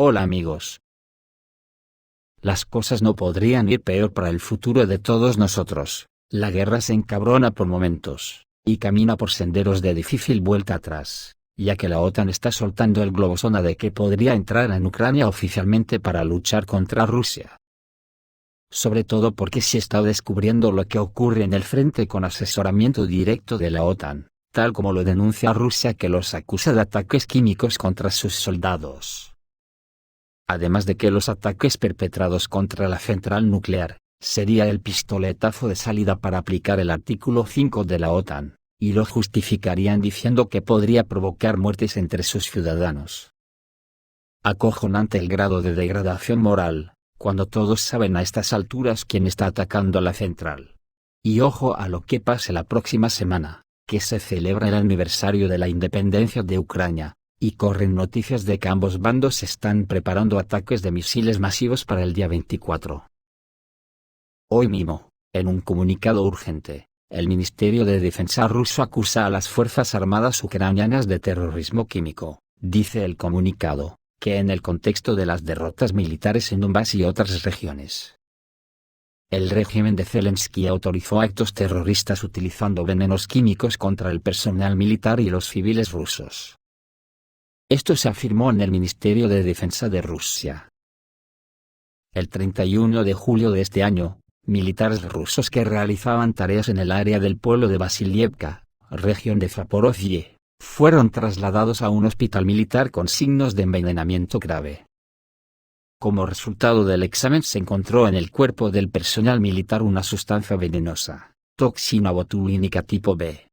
Hola amigos. Las cosas no podrían ir peor para el futuro de todos nosotros. La guerra se encabrona por momentos, y camina por senderos de difícil vuelta atrás, ya que la OTAN está soltando el globosona de que podría entrar en Ucrania oficialmente para luchar contra Rusia. Sobre todo porque se está descubriendo lo que ocurre en el frente con asesoramiento directo de la OTAN, tal como lo denuncia Rusia, que los acusa de ataques químicos contra sus soldados. Además de que los ataques perpetrados contra la central nuclear sería el pistoletazo de salida para aplicar el artículo 5 de la OTAN, y lo justificarían diciendo que podría provocar muertes entre sus ciudadanos. Acojonante el grado de degradación moral, cuando todos saben a estas alturas quién está atacando a la central. Y ojo a lo que pase la próxima semana, que se celebra el aniversario de la independencia de Ucrania, y corren noticias de que ambos bandos están preparando ataques de misiles masivos para el día 24. Hoy mismo, en un comunicado urgente, el Ministerio de Defensa ruso acusa a las Fuerzas Armadas ucranianas de terrorismo químico. Dice el comunicado, que en el contexto de las derrotas militares en Donbass y otras regiones, el régimen de Zelensky autorizó actos terroristas utilizando venenos químicos contra el personal militar y los civiles rusos. Esto se afirmó en el Ministerio de Defensa de Rusia. El 31 de julio de este año, militares rusos que realizaban tareas en el área del pueblo de Vasilievka, región de Zaporozhye, fueron trasladados a un hospital militar con signos de envenenamiento grave. Como resultado del examen se encontró en el cuerpo del personal militar una sustancia venenosa, toxina botulínica tipo B.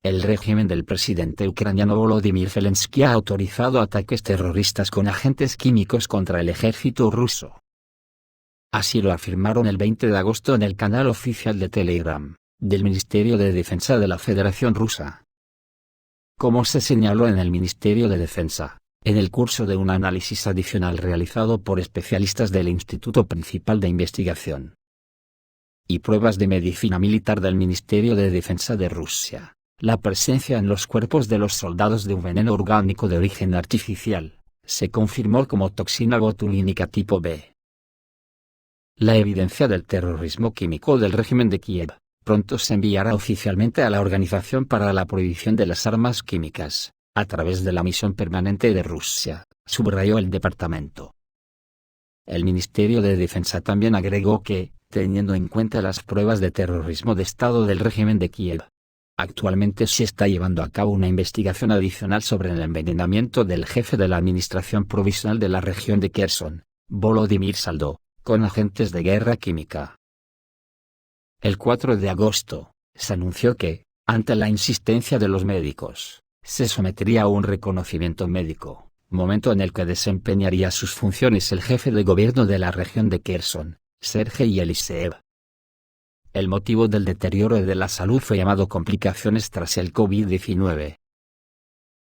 El régimen del presidente ucraniano Volodymyr Zelensky ha autorizado ataques terroristas con agentes químicos contra el ejército ruso. Así lo afirmaron el 20 de agosto en el canal oficial de Telegram del Ministerio de Defensa de la Federación Rusa. Como se señaló en el Ministerio de Defensa, en el curso de un análisis adicional realizado por especialistas del Instituto Principal de Investigación y Pruebas de Medicina Militar del Ministerio de Defensa de Rusia, la presencia en los cuerpos de los soldados de un veneno orgánico de origen artificial se confirmó como toxina botulínica tipo B. La evidencia del terrorismo químico del régimen de Kiev pronto se enviará oficialmente a la Organización para la Prohibición de las Armas Químicas, a través de la Misión Permanente de Rusia, subrayó el departamento. El Ministerio de Defensa también agregó que, teniendo en cuenta las pruebas de terrorismo de Estado del régimen de Kiev, actualmente se está llevando a cabo una investigación adicional sobre el envenenamiento del jefe de la Administración Provisional de la región de Kherson, Volodymyr Saldo, con agentes de guerra química. El 4 de agosto, se anunció que, ante la insistencia de los médicos, se sometería a un reconocimiento médico, momento en el que desempeñaría sus funciones el jefe de gobierno de la región de Kherson, Sergei Eliseev. El motivo del deterioro de la salud fue llamado complicaciones tras el COVID-19.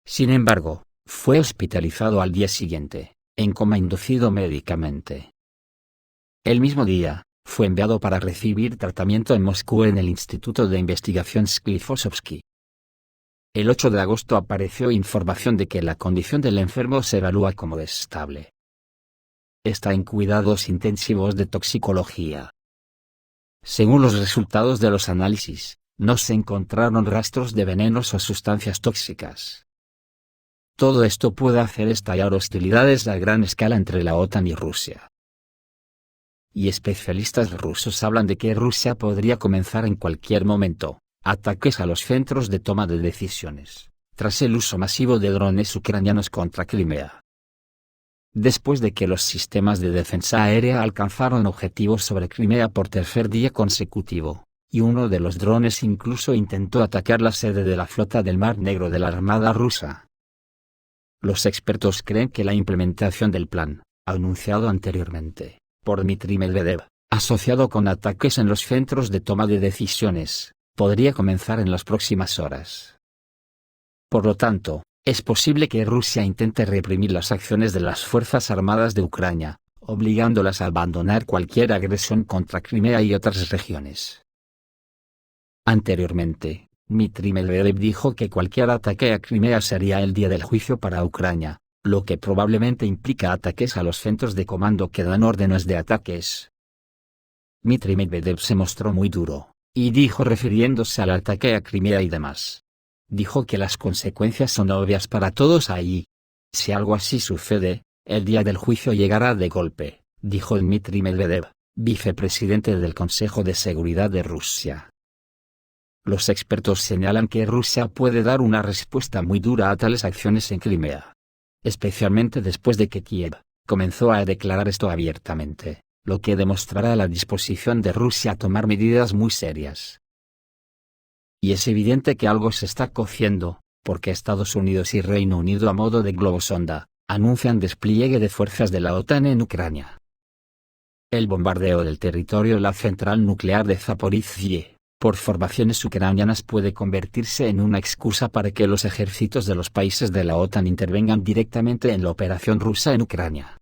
Sin embargo, fue hospitalizado al día siguiente, en coma inducido médicamente. El mismo día, fue enviado para recibir tratamiento en Moscú en el Instituto de Investigación Sklifosovsky. El 8 de agosto apareció información de que la condición del enfermo se evalúa como estable. Está en cuidados intensivos de toxicología. Según los resultados de los análisis, no se encontraron rastros de venenos o sustancias tóxicas. Todo esto puede hacer estallar hostilidades a gran escala entre la OTAN y Rusia. Y especialistas rusos hablan de que Rusia podría comenzar en cualquier momento ataques a los centros de toma de decisiones, tras el uso masivo de drones ucranianos contra Crimea. Después de que los sistemas de defensa aérea alcanzaron objetivos sobre Crimea por tercer día consecutivo, y uno de los drones incluso intentó atacar la sede de la flota del Mar Negro de la Armada rusa. Los expertos creen que la implementación del plan, anunciado anteriormente por Dmitry Medvedev, asociado con ataques en los centros de toma de decisiones, podría comenzar en las próximas horas. Por lo tanto, es posible que Rusia intente reprimir las acciones de las Fuerzas Armadas de Ucrania, obligándolas a abandonar cualquier agresión contra Crimea y otras regiones. Anteriormente, Dmitry Medvedev dijo que cualquier ataque a Crimea sería el día del juicio para Ucrania, lo que probablemente implica ataques a los centros de comando que dan órdenes de ataques. Dmitry Medvedev se mostró muy duro, y dijo refiriéndose al ataque a Crimea y demás. Dijo que las consecuencias son obvias para todos ahí. Si algo así sucede, el día del juicio llegará de golpe, dijo Dmitry Medvedev, vicepresidente del Consejo de Seguridad de Rusia. Los expertos señalan que Rusia puede dar una respuesta muy dura a tales acciones en Crimea. Especialmente después de que Kiev comenzó a declarar esto abiertamente, lo que demostrará la disposición de Rusia a tomar medidas muy serias. Y es evidente que algo se está cociendo, porque Estados Unidos y Reino Unido a modo de globosonda, anuncian despliegue de fuerzas de la OTAN en Ucrania. El bombardeo del territorio de la central nuclear de Zaporizhzhia por formaciones ucranianas puede convertirse en una excusa para que los ejércitos de los países de la OTAN intervengan directamente en la operación rusa en Ucrania.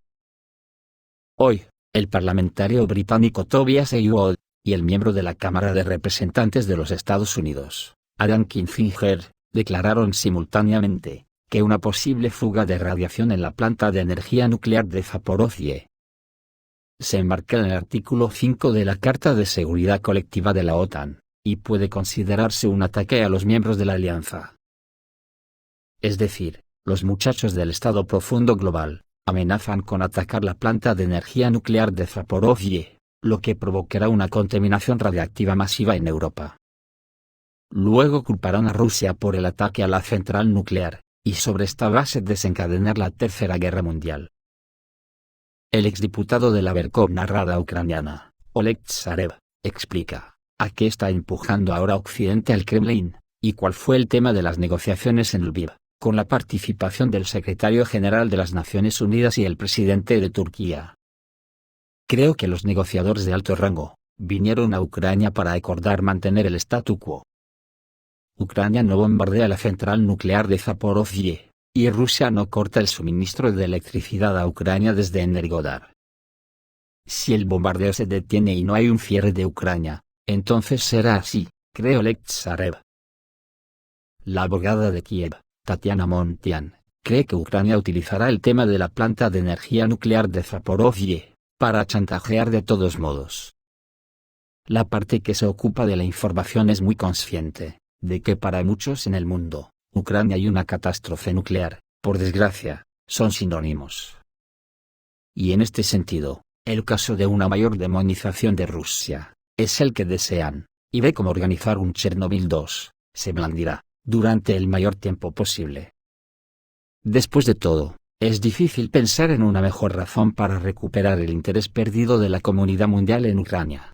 Hoy, el parlamentario británico Tobias Ellwood, y el miembro de la Cámara de Representantes de los Estados Unidos, Adam Kinzinger, declararon simultáneamente que una posible fuga de radiación en la planta de energía nuclear de Zaporozhye se enmarca en el artículo 5 de la Carta de Seguridad Colectiva de la OTAN, y puede considerarse un ataque a los miembros de la alianza. Es decir, los muchachos del Estado Profundo Global amenazan con atacar la planta de energía nuclear de Zaporozhye, lo que provocará una contaminación radiactiva masiva en Europa. Luego culparán a Rusia por el ataque a la central nuclear, y sobre esta base desencadenar la Tercera Guerra Mundial. El exdiputado de la Verkhovna Rada ucraniana, Oleg Tsarev, explica a qué está empujando ahora Occidente al Kremlin, y cuál fue el tema de las negociaciones en Lviv, con la participación del secretario general de las Naciones Unidas y el presidente de Turquía. Creo que los negociadores de alto rango vinieron a Ucrania para acordar mantener el statu quo. Ucrania no bombardea la central nuclear de Zaporozhye, y Rusia no corta el suministro de electricidad a Ucrania desde Energodar. Si el bombardeo se detiene y no hay un cierre de Ucrania, entonces será así, cree Oleg Tsarev. La abogada de Kiev, Tatiana Montian, cree que Ucrania utilizará el tema de la planta de energía nuclear de Zaporozhye para chantajear de todos modos. La parte que se ocupa de la información es muy consciente de que para muchos en el mundo, Ucrania y una catástrofe nuclear, por desgracia, son sinónimos. Y en este sentido, el caso de una mayor demonización de Rusia es el que desean, y ve cómo organizar un Chernobyl 2 se blandirá durante el mayor tiempo posible. Después de todo, es difícil pensar en una mejor razón para recuperar el interés perdido de la comunidad mundial en Ucrania.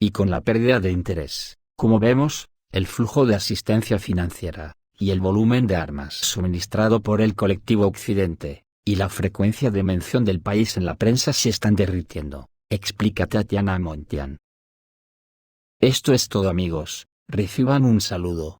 Y con la pérdida de interés, como vemos, el flujo de asistencia financiera, y el volumen de armas suministrado por el colectivo Occidente, y la frecuencia de mención del país en la prensa se están derritiendo, explica Tatiana Montian. Esto es todo amigos, reciban un saludo.